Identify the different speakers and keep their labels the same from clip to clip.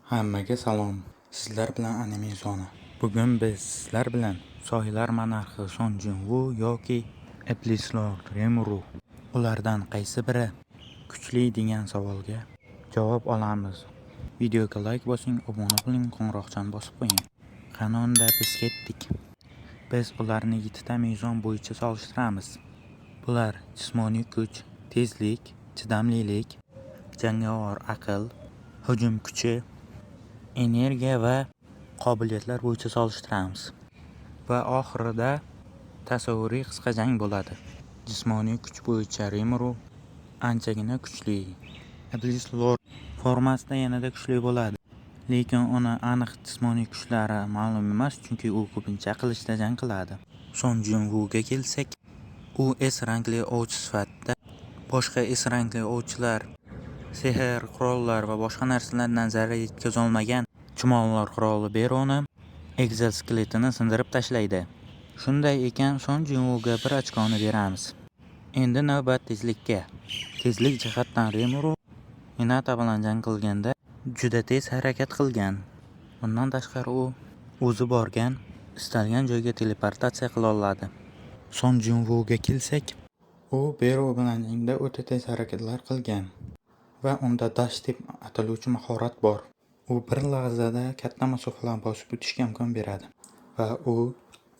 Speaker 1: Hammaga salom. Sizlar bilan Animezona. Bugun biz sizlar bilan soylar monarxi Son Jin-woo yoki Iblis Lord Rimuru ulardan qaysi biri kuchli degan savolga javob olamiz. Videoga like bosing, obuna bo'ling, qo'ng'iroqchani bosib qo'ying. Qanunda biz ketdik. Biz ularni 7 ta mezon bo'yicha solishtiramiz. Bular jismoniy kuch, tezlik, chidamlilik, jangovar aql, hujum kuchi, energiya va qobiliyatlar bo'yicha solishtiramiz. Va oxirida tasavvuriy qisqa jang bo'ladi. Jismoniy kuch bo'yicha Rimuru anchagina kuchli. Iblis Lord formasida yanada kuchli bo'ladi. Lekin uni aniq jismoniy kuchlari ma'lum emas, chunki u ko'pincha qilichda jang qiladi. Son Jin-wooga kelsak, u S rangli ovchi sifatida boshqa S rangli ovchilar sehr, qurollar va boshqa narsalardan zarar yetkazolmagan chumollar qiroli Beroni egzoskeletini sindirib tashlaydi. Shunday ekan, Son Jin-wooga 1 ochkoni beramiz. Endi navbat tezlikka. Tezlik jihatdan Rimuru Hinata bilan jang qilganda juda tez harakat qilgan. Bundan tashqari u o'zi borgan istalgan joyga teleportatsiya qila oladi. Son Jin-wooga kelsak, u Bero bilan jangda o'ta tez harakatlar qilgan va unda dash deb ataluvchi mahorat bor. U bir lahzada katta masofalarni bosib o'tishga imkon beradi va u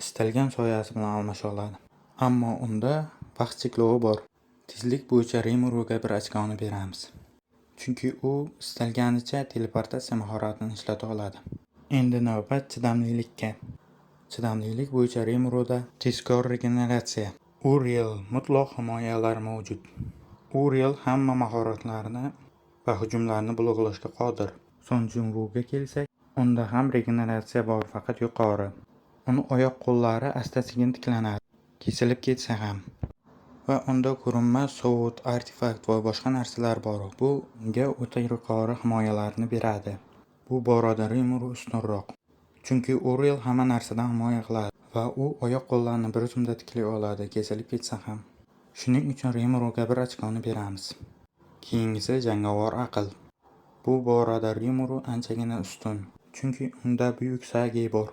Speaker 1: istalgan soyasi bilan almasha oladi. Ammo unda vaqt cheklovi bor. Tezlik bo'yicha Rimuruga 1 ochkoni beramiz. Chunki u istalganicha teleportatsiya mahoratini ishlata oladi. Endi navbat chidamlilikka. Chidamlilik bo'yicha Rimuruda tezkor regeneratsiya, Uriel mutlaq himoyalar mavjud. Uriel hamma mahoratlarni va hujumlarni bloklashga qodir. Son Jin-wooga kelsak, unda ham regeneratsiya bor, faqat yuqori. Uni oyoq-qo'llari asta-sekin tiklanadi, kesilib ketsa ham. Va unda ko'rinmas sovut, artefakt va boshqa narsalar bor. Bu unga o'ta yuqori himoyalarni beradi. Bu borada Rimuru ustunroq. Chunki Uriel hamma narsadan himoya qiladi va u oyoq-qo'llarni bir zumda tiklay oladi, kesilib ketsa ham. Shuning uchun Rimuruga 1 ochkoni beramiz. Keyingisi jangovar aql. Bu borada Rimuru anchagina ustun, chunki unda buyuk sagi bor.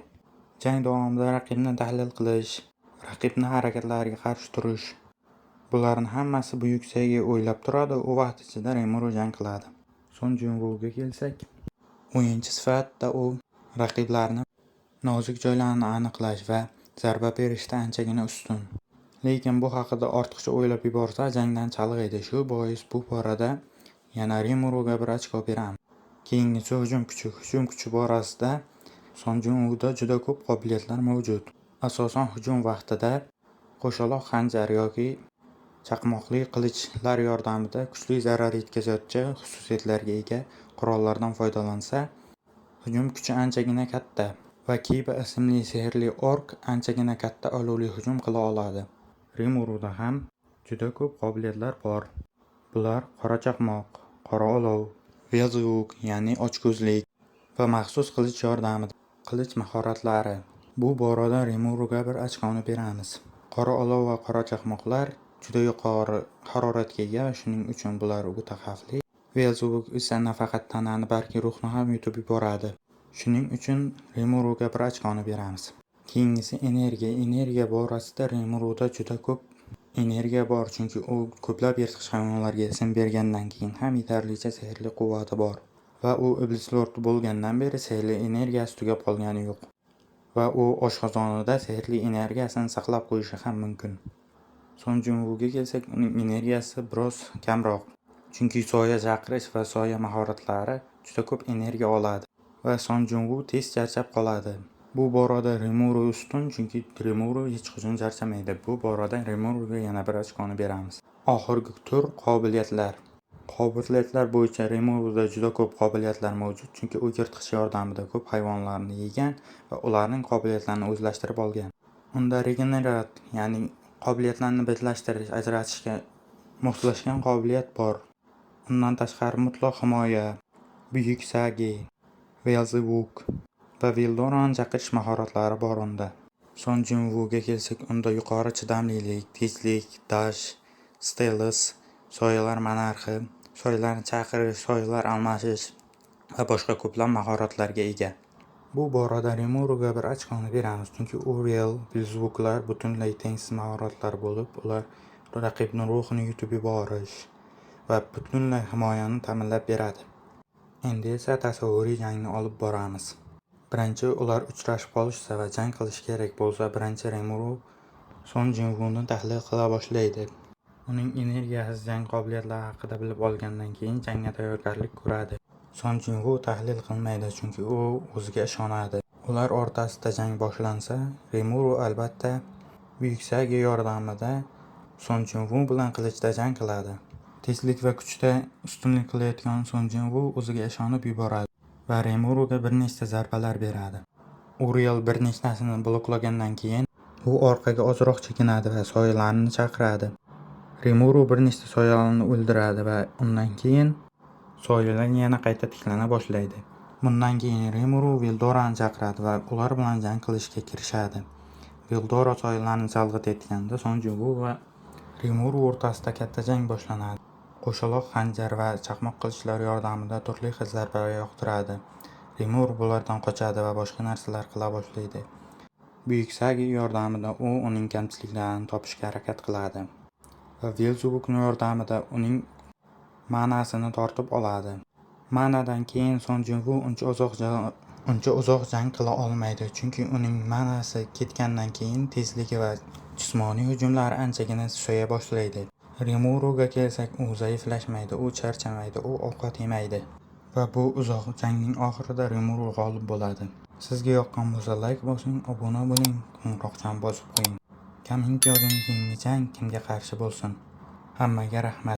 Speaker 1: Jang davomida raqibni tahlil qilish, raqibni harakatlariga qarshi turish, bularning hammasi buyuk sagi o'ylab turadi. U vaqt ichida Rimuru jang qiladi. Son Jin-wooga kelsak, o'yinchi sifatida u raqiblarni nozik joylarini aniqlash va zarba berishda anchagina ustun. Lekin bu haqida ortiqcha o'ylab yuborsa jangdan chalg'iydi. Shu bois bu borada yana Rimuruga 1 ochko beramiz. Keyingisi hujum kuchi. Hujum kuchi borasida Son Jin-wooda juda ko'p qobiliyatlar mavjud. Asosan hujum vaqtida qo'shaloq xanjar yoki chaqmoqli qilichlar yordamida kuchli zarar yetkazuvchi xususiyatlarga ega qurollardan foydalansa, hujum kuchi anchagina katta va Kiba ismli sehrli ork anchagina katta olovli hujum qila oladi. Rimuruda ham juda ko'p qobiliyatlar bor. Bular qora chaqmoq, qora olov, vezvuk, ya'ni ochko'zlik va maxsus qilich yordamida qilich mahoratlari. Bu borada Rimuruga 1 ochkoni beramiz. Qora olov va qora chaqmoqlar juda yuqori haroratga ega, shuning uchun bular o'ta xavfli. Vezvuk esa nafaqat tanani, balki ruhni ham yutib yuboradi. Shuning uchun Rimuruga 1 ochkoni beramiz. Keyingisi energiya. Energiya borasida Rimuruda juda ko'p energiya bor, chunki u ko'plab yirtqich hayvonlarga ism bergandan keyin ham yetarlicha sehrli quvvati bor va u Iblis Lord bo'lgandan beri sehrli energiyasi tugab qolgani yo'q va u oshqozonida sehrli energiyasini saqlab qo'yishi ham mumkin. Son Jin-wooga kelsak, uning energiyasi biroz kamroq, chunki soya chaqirish va soya mahoratlari juda ko'p energiya oladi va Son Jin-woo tez charchab qoladi. Bu borada Rimuru ustun, chunki Rimuru hech qachon charchamaydi. Bu borada Rimuruga yana 1 ochkoni beramiz. Oxirgi tur qobiliyatlar. Qobiliyatlar bo'yicha Rimuruda juda ko'p qobiliyatlar mavjud, chunki u yirtqich yordamida ko'p hayvonlarni yegan va ularning qobiliyatlarini o'zlashtirib olgan. Unda regenerat, ya'ni qobiliyatlarni birlashtirish, ajratishga moslashgan qobiliyat bor. Undan tashqari mutlaq himoya, buyuk sagi, vezvuk va Vildoran chaqirish mahoratlari bor unda. Son Jin-wooga kelsak, unda yuqori chidamlilik, tezlik, dash, stealth, soyalar monarxi, soyalarni chaqirish, soyalar almashish, va boshqa ko'plab mahoratlarga ega. Bu borada Rimuruga bir ochkoni beramiz, chunki u real bilzvuklar butunlay tengsiz mahoratlar bo'lib, ular raqibning ruhini yutib yuborish va butunlay himoyani ta'minlab beradi. Endi esa tasavvuriy jangni olib boramiz. Birinchi ular uchrashib qolishsa va jang qilish kerak bo'lsa, birinchi Rimuru Son Jinvuni tahlil qila boshlaydi. Uning energiyasiz jang qobiliyatlari haqida bilib olgandan keyin jangga tayyorgarlik ko'radi. Son Jinvu tahlil qilmaydi, chunki u o'ziga ishonadi. Ular o'rtasida jang boshlansa, Rimuru albatta Buyuk Sage yordamida Son Jinvu bilan qilichda jang qiladi. Tezlik va kuchda ustunlik qilayotgan Son Jinvu o'ziga ishonib yuboradi va Rimuruga bir nechta zarbalar beradi. Uriel bir nechtasini bloklagandan keyin u orqaga ozroq chekinadi va soyalarni chaqiradi. Rimuru bir nechta soyalarni o'ldiradi va undan keyin soyalar yana qayta tiklana boshlaydi. Bundan keyin Rimuru Vildorani chaqiradi va ular bilan jang qilishga kirishadi. Vildora soyalarni chalg'itayotganda Son Jinvu va Rimuru o'rtasida katta jang boshlanadi. Qo'shaloq xanjar va chaqmoq qilichlar yordamida turli xil zarbalar yoqtiradi. Rimuru bulardan qochadi va boshqa narsalar qila boshlaydi. Buyuk Sage yordamida u uning kamchiliklarini topishga harakat qiladi va Belzebubning yordamida uning ma'nasini tortib oladi. Ma'nadan keyin Son Jinvu uncha uzoq jang qila olmaydi, chunki uning ma'nasi ketgandan keyin tezligi va jismoniy hujumlari anchagina susaya boshlaydi. Rimuruga kelsak, u zaiflashmaydi, u charchamaydi, u ovqat yemaydi va bu uzoq jangning oxirida Rimuru g'olib bo'ladi. Sizga yoqqan bo'lsa like bosing, obuna bo'ling, qo'ng'iroqchani bosib qo'ying. Komment yozing, keyingi jang kimga qarshi bo'lsin. Hammaga rahmat.